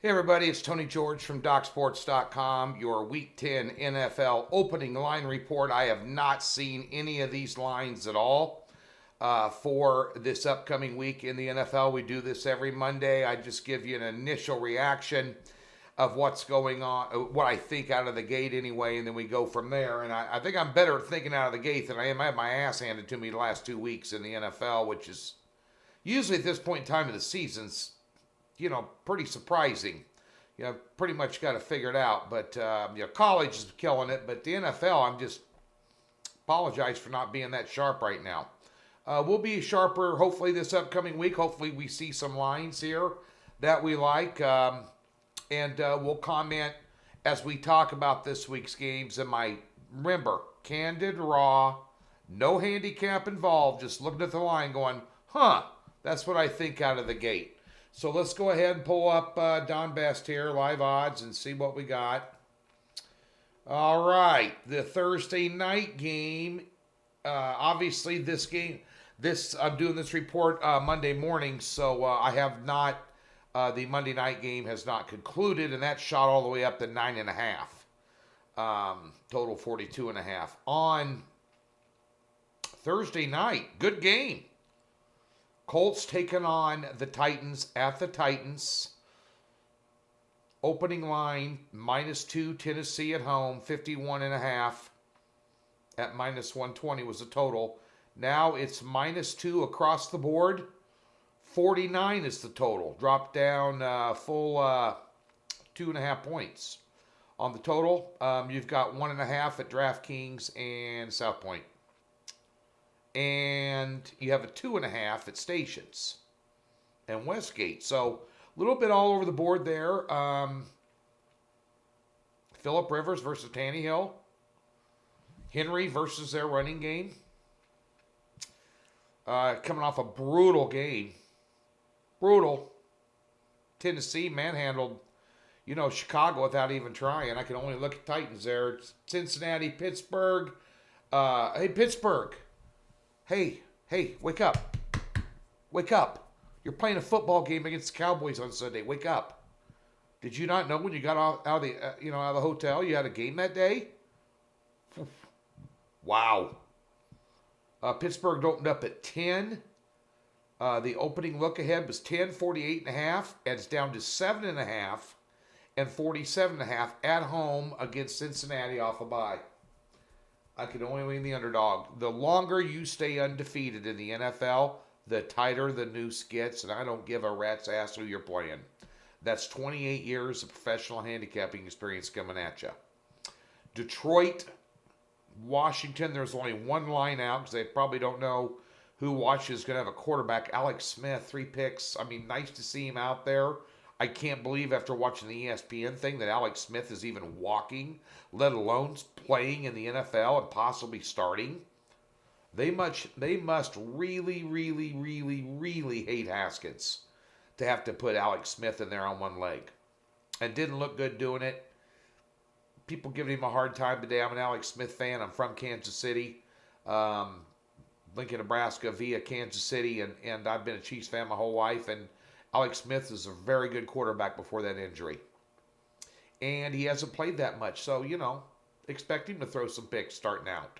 Hey everybody, it's Tony George from DocSports.com, your Week 10 NFL opening line report. I have not seen any of these lines at all for this upcoming week in the NFL. We do this every Monday. I just give you an initial reaction of what's going on, what I think out of the gate anyway, and then we go from there. And I think I'm better at thinking out of the gate than I am. I had my ass handed to me the last 2 weeks in the NFL, which is usually at this point in time of the season's pretty surprising. Pretty much got to figure it out. But, college is killing it. But the NFL, I'm just apologize for not being that sharp right now. We'll be sharper hopefully this upcoming week. Hopefully we see some lines here that we like. And we'll comment as we talk about this week's games. And remember, candid, raw, no handicap involved. Just looking at the line going, that's what I think out of the gate. So let's go ahead and pull up Don Best here, live odds, and see what we got. All right, the Thursday night game. Obviously, I'm doing this report Monday morning, so I have not. The Monday night game has not concluded, and that shot all the way up to 9.5. Total 42.5 on Thursday night. Good game. Colts taking on the Titans at the Titans. Opening line, -2, Tennessee at home, 51.5 at -120 was the total. Now it's -2 across the board. 49 is the total. Dropped down full 2.5 points. On the total, you've got 1.5 at DraftKings and South Point. And you have a 2.5 at Stations and Westgate. So a little bit all over the board there. Phillip Rivers versus Tannehill. Henry versus their running game. Coming off a brutal game. Brutal. Tennessee manhandled, Chicago without even trying. I can only look at Titans there. It's Cincinnati, Pittsburgh. Hey, Pittsburgh. Hey, wake up. Wake up. You're playing a football game against the Cowboys on Sunday. Wake up. Did you not know when you got out of the out of the hotel you had a game that day? Wow. Pittsburgh opened up at 10. The opening look ahead was 10, 48.5, and it's down to 7.5 and 47.5 at home against Cincinnati off a bye. I can only win the underdog. The longer you stay undefeated in the NFL, the tighter the noose gets, and I don't give a rat's ass who you're playing. That's 28 years of professional handicapping experience coming at you. Detroit, Washington, there's only one line out because they probably don't know who Washington is going to have a quarterback. Alex Smith, 3 picks. I mean, nice to see him out there. I can't believe after watching the ESPN thing that Alex Smith is even walking, let alone playing in the NFL and possibly starting. They must really, really, really, really hate Haskins to have to put Alex Smith in there on one leg. And didn't look good doing it. People giving him a hard time today. I'm an Alex Smith fan. I'm from Kansas City. Lincoln, Nebraska via Kansas City. And I've been a Chiefs fan my whole life. And Alex Smith is a very good quarterback before that injury. And he hasn't played that much. So, expect him to throw some picks starting out.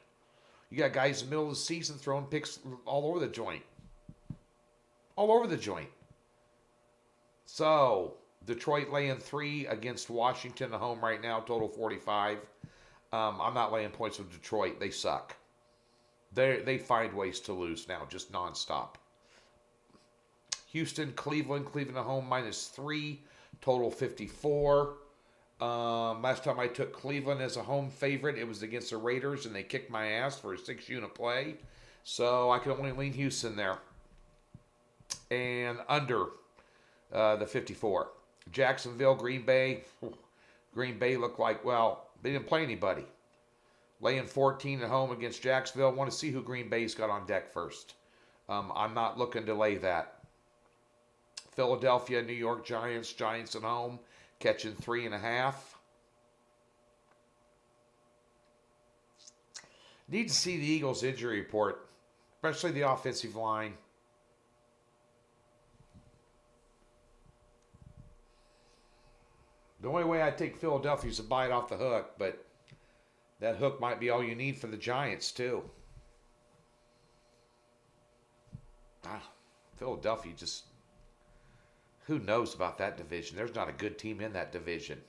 You got guys in the middle of the season throwing picks all over the joint. All over the joint. So, Detroit laying 3 against Washington at home right now, total 45. I'm not laying points with Detroit. They suck. They find ways to lose now, just nonstop. Houston, Cleveland at home -3, total 54. Last time I took Cleveland as a home favorite, it was against the Raiders, and they kicked my ass for a 6-unit play. So I can only lean Houston there. And under the 54. Jacksonville, Green Bay. Green Bay looked like, they didn't play anybody. Laying 14 at home against Jacksonville. Want to see who Green Bay's got on deck first. I'm not looking to lay that. Philadelphia, New York Giants. Giants at home, catching 3.5. Need to see the Eagles' injury report, especially the offensive line. The only way I take Philadelphia is to buy it off the hook, but that hook might be all you need for the Giants, too. Philadelphia just, who knows about that division? There's not a good team in that division.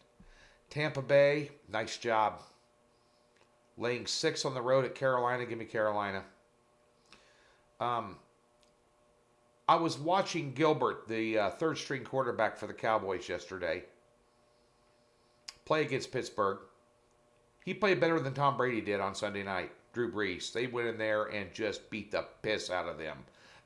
Tampa Bay, nice job. Laying 6 on the road at Carolina. Give me Carolina. I was watching Gilbert, the third-string quarterback for the Cowboys yesterday, play against Pittsburgh. He played better than Tom Brady did on Sunday night. Drew Brees. They went in there and just beat the piss out of them.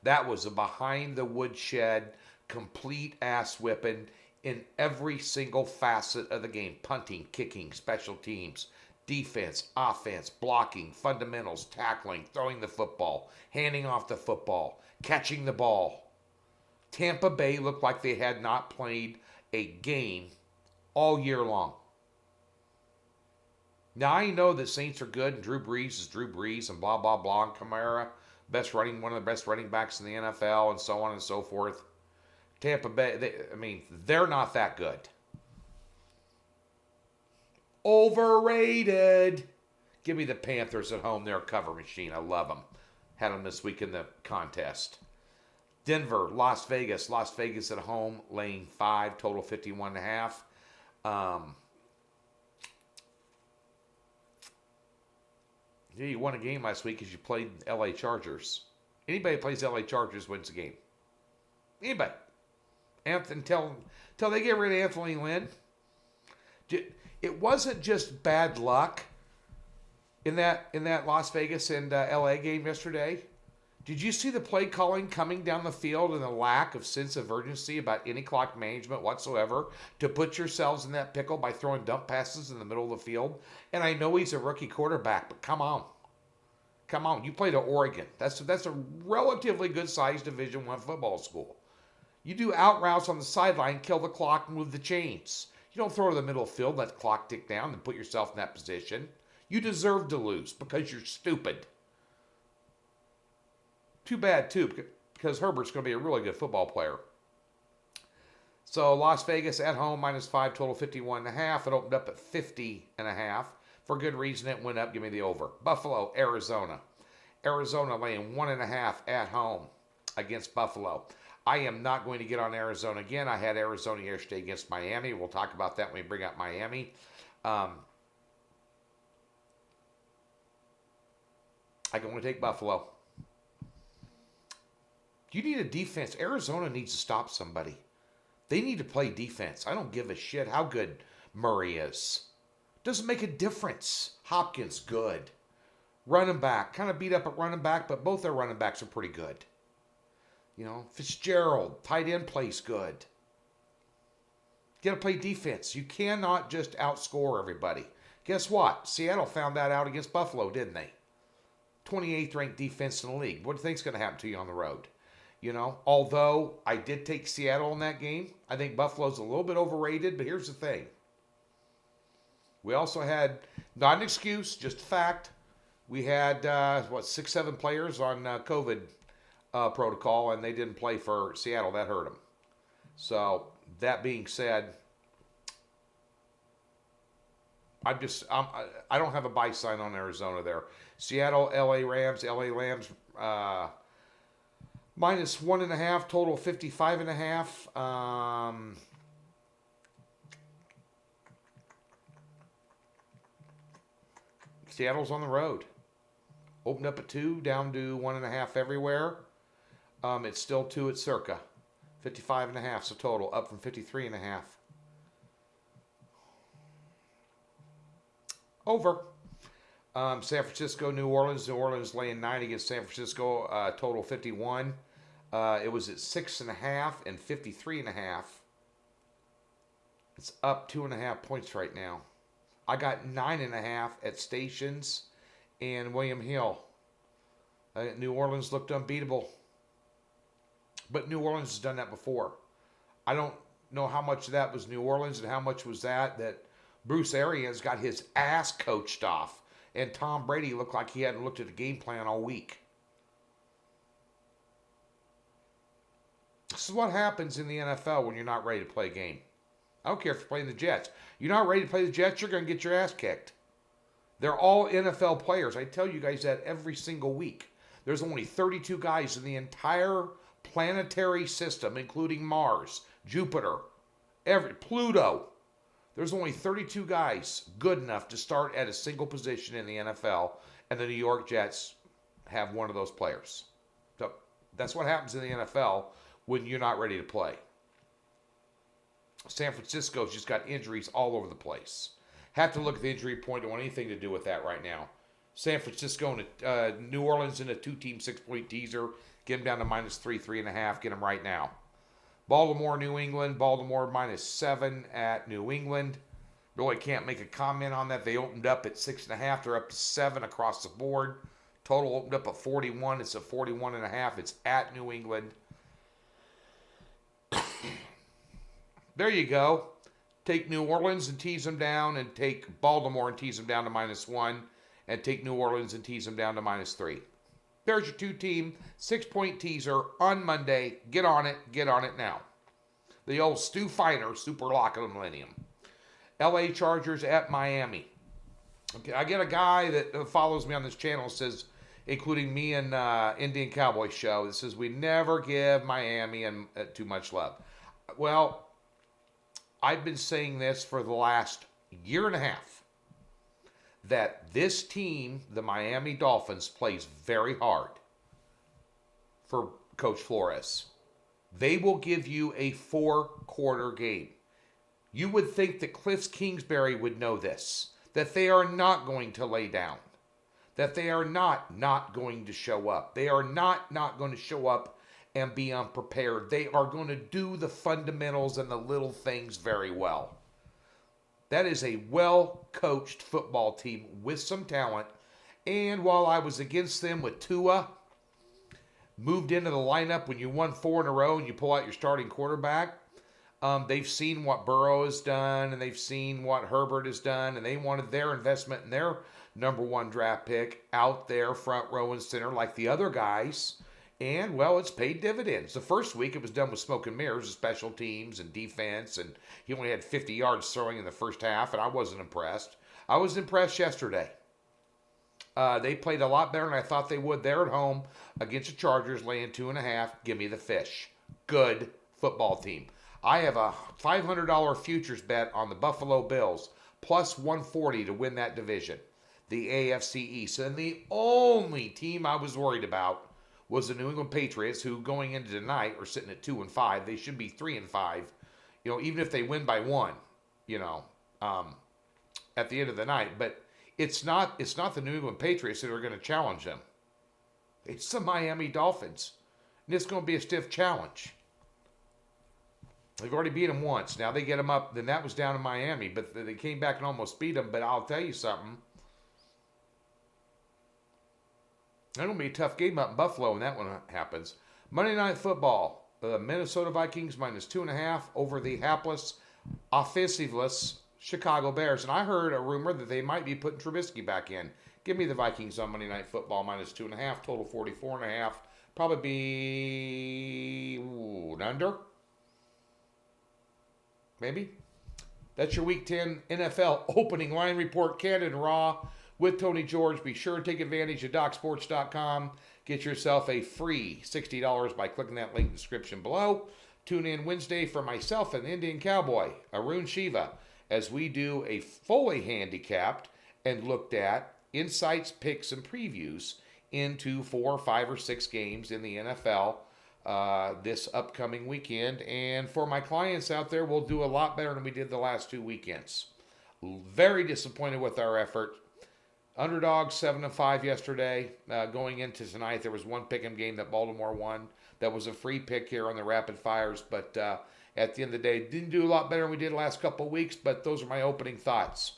That was a behind-the-woodshed, complete ass-whipping in every single facet of the game. Punting, kicking, special teams, defense, offense, blocking, fundamentals, tackling, throwing the football, handing off the football, catching the ball. Tampa Bay looked like they had not played a game all year long. Now, I know that Saints are good and Drew Brees is Drew Brees and blah, blah, blah, and Kamara, one of the best running backs in the NFL and so on and so forth. Tampa Bay, they're not that good. Overrated. Give me the Panthers at home. They're a cover machine. I love them. Had them this week in the contest. Denver, Las Vegas. Las Vegas at home, laying 5, total 51.5. Yeah, you won a game last week because you played LA Chargers. Anybody who plays LA Chargers wins the game. Anybody. Until they get rid of Anthony Lynn. It wasn't just bad luck in that Las Vegas and LA game yesterday. Did you see the play calling coming down the field and the lack of sense of urgency about any clock management whatsoever to put yourselves in that pickle by throwing dump passes in the middle of the field? And I know he's a rookie quarterback, but come on. Come on. You played at Oregon. That's a relatively good-sized Division I football school. You do out routes on the sideline, kill the clock, move the chains. You don't throw to the middle of the field, let the clock tick down, and put yourself in that position. You deserve to lose because you're stupid. Too bad, too, because Herbert's going to be a really good football player. So Las Vegas at home, -5, total 51.5. It opened up at 50.5. For good reason, it went up. Give me the over. Buffalo, Arizona. Arizona laying 1.5 at home against Buffalo. I am not going to get on Arizona again. I had Arizona yesterday against Miami. We'll talk about that when we bring up Miami. I can only take Buffalo. You need a defense. Arizona needs to stop somebody. They need to play defense. I don't give a shit how good Murray is. Doesn't make a difference. Hopkins, good. Running back, kind of beat up at running back, but both their running backs are pretty good. You know, Fitzgerald, tight end, plays good. You got to play defense. You cannot just outscore everybody. Guess what? Seattle found that out against Buffalo, didn't they? 28th ranked defense in the league. What do you think's going to happen to you on the road? You know, although I did take Seattle in that game, I think Buffalo's a little bit overrated, but here's the thing. We also had, not an excuse, just a fact, we had, 6, 7 players on COVID protocol, and they didn't play for Seattle. That hurt them. So, that being said, I don't have a buy sign on Arizona there. Seattle, LA Rams, -1.5, total 55.5. Seattle's on the road. Opened up at 2, down to 1.5 everywhere. It's still 2 at Circa. 55.5, so total, up from 53.5. Over. San Francisco, New Orleans. New Orleans laying 9 against San Francisco, total 51. It was at 6.5 and 53.5. It's up 2.5 points right now. I got 9.5 at Stations and William Hill. New Orleans looked unbeatable. But New Orleans has done that before. I don't know how much of that was New Orleans and how much was that Bruce Arians got his ass coached off. And Tom Brady looked like he hadn't looked at the game plan all week. This is what happens in the NFL when you're not ready to play a game. I don't care if you're playing the Jets. You're not ready to play the Jets, you're going to get your ass kicked. They're all NFL players. I tell you guys that every single week. There's only 32 guys in the entire planetary system, including Mars, Jupiter, Pluto. There's only 32 guys good enough to start at a single position in the NFL, and the New York Jets have one of those players. So that's what happens in the NFL when you're not ready to play. San Francisco's just got injuries all over the place. Have to look at the injury report. Don't want anything to do with that right now. San Francisco and New Orleans in a 2-team 6-point teaser. Get them down to -3, 3.5. Get them right now. Baltimore, New England. Baltimore -7 at New England. Really can't make a comment on that. They opened up at 6.5. They're up to 7 across the board. Total opened up at 41. It's a 41.5. It's at New England. There you go. Take New Orleans and tease them down, and take Baltimore and tease them down to -1, and take New Orleans and tease them down to -3. There's your 2-team 6-point teaser on Monday. Get on it now. The old Stu Feiner Super Lock of the Millennium. LA Chargers at Miami. Okay, I get a guy that follows me on this channel, says, including me and Indian Cowboy Show, that says we never give Miami too much love. Well, I've been saying this for the last year and a half, that this team, the Miami Dolphins, plays very hard for Coach Flores. They will give you a 4-quarter game. You would think that Cliff Kingsbury would know this, that they are not going to lay down, that they are not going to show up. They are not going to show up and be unprepared. They are going to do the fundamentals and the little things very well. That is a well-coached football team with some talent. And while I was against them with Tua, moved into the lineup when you won 4 in a row and you pull out your starting quarterback, they've seen what Burrow has done, and they've seen what Herbert has done, and they wanted their investment in their number 1 draft pick out there front row and center like the other guys. And, well, it's paid dividends. The first week, it was done with smoke and mirrors, special teams and defense, and he only had 50 yards throwing in the first half, and I wasn't impressed. I was impressed yesterday. They played a lot better than I thought they would. They're at home against the Chargers, laying 2.5. Give me the fish. Good football team. I have a $500 futures bet on the Buffalo Bills, plus 140 to win that division, the AFC East. And the only team I was worried about was the New England Patriots, who going into tonight are sitting at 2-5. They should be 3-5. Even if they win by 1, at the end of the night. But it's not the New England Patriots that are going to challenge them. It's the Miami Dolphins. And it's going to be a stiff challenge. They've already beat them once. Now they get them up. Then that was down in Miami, but they came back and almost beat them. But I'll tell you something. That'll be a tough game up in Buffalo when that one happens. Monday Night Football. The Minnesota Vikings -2.5 over the hapless, offensiveless Chicago Bears. And I heard a rumor that they might be putting Trubisky back in. Give me the Vikings on Monday Night Football -2.5. Total 44.5. Probably be under. Maybe. That's your Week 10 NFL opening line report, candid and raw, with Tony George. Be sure to take advantage of DocSports.com. Get yourself a free $60 by clicking that link in the description below. Tune in Wednesday for myself and the Indian Cowboy, Arun Shiva, as we do a fully handicapped and looked at insights, picks, and previews into 4, 5, or 6 games in the NFL this upcoming weekend. And for my clients out there, we'll do a lot better than we did the last 2 weekends. Very disappointed with our effort. Underdog 7-5 yesterday. Going into tonight, there was one pick'em game that Baltimore won. That was a free pick here on the Rapid Fires. But at the end of the day, didn't do a lot better than we did the last couple of weeks. But those are my opening thoughts.